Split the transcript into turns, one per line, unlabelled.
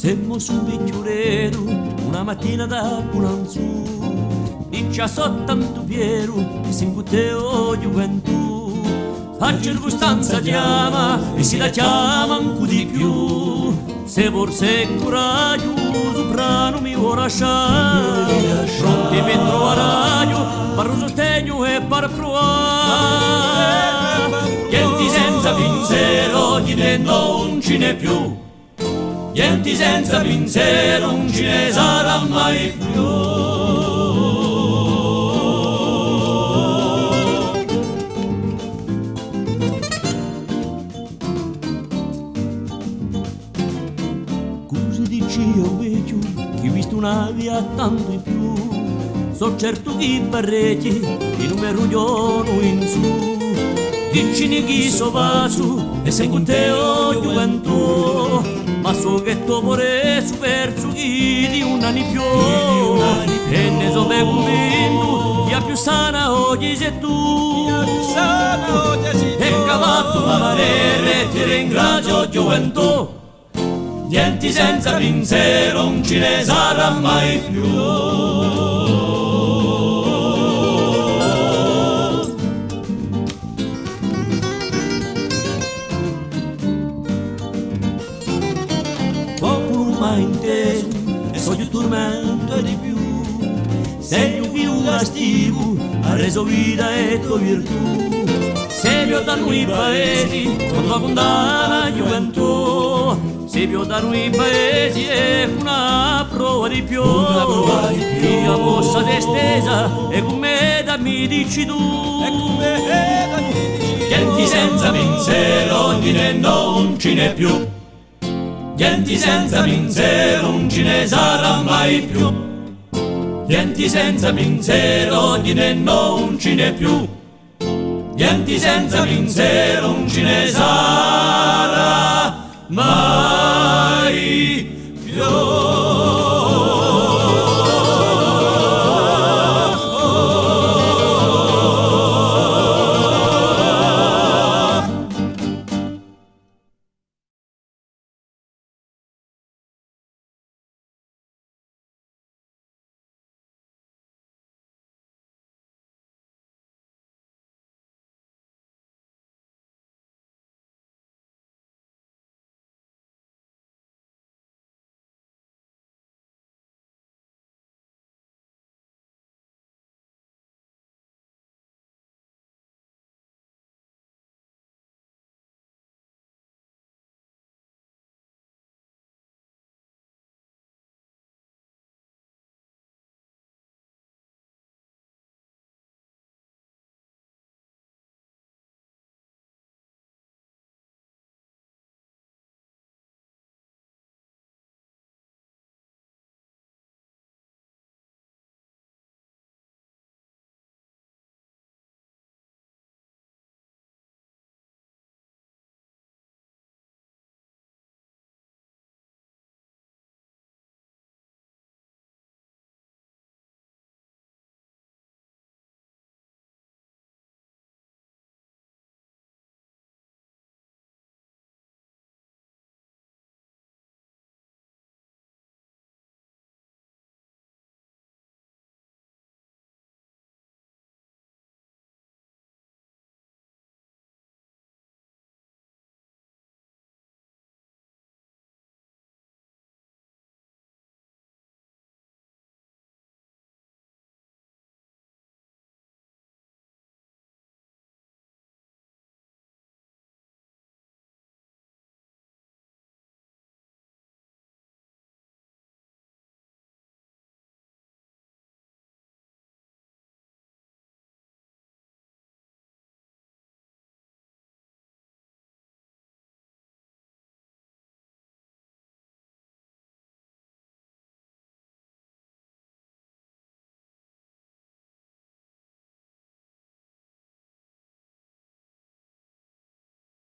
Semmo su un picchioreto una mattina da Punanzù, dice soltanto Piero e si imbutteo gioventù. A circostanza chiama e si la chiama ancora di più. Se forse è coraggio, brano mi vuoi lasciare, pronti mi trovo a radio, per un sostegno e per provare. Niente senza pensiero, chi te non ce n'è più. Niente senza pensiero, non ce ne sarà mai più. Cosa dici io vecchio, che ho visto una via tanto di più. So certo che parecchi, di numero giorno in su. Dici chi so vaso, e se con te ho gioventù. Ma so che tu vorrei verso chi di un anno più. E ne so ben convinto, chi ha più sana oggi sei tu. E cavatto la manera e ti ringrazio gioventù. Niente senza pensiero, non ce ne sarà mai più. Mai inteso e so più tormento di più. Sei più castigo, ha reso vita e tua virtù. Sei più da noi paesi, con la condanna gioventù. Sei più da noi paesi e una prova di più. Io possa te stesa e con me da mi dici tu. Niente senza pensiero, chi ne non ce n'è più. Niente senza pensiero, non ce ne sarà mai più. Niente senza pensiero, chi ne non ce n'è più. Niente senza pensiero, non ce ne sarà mai più.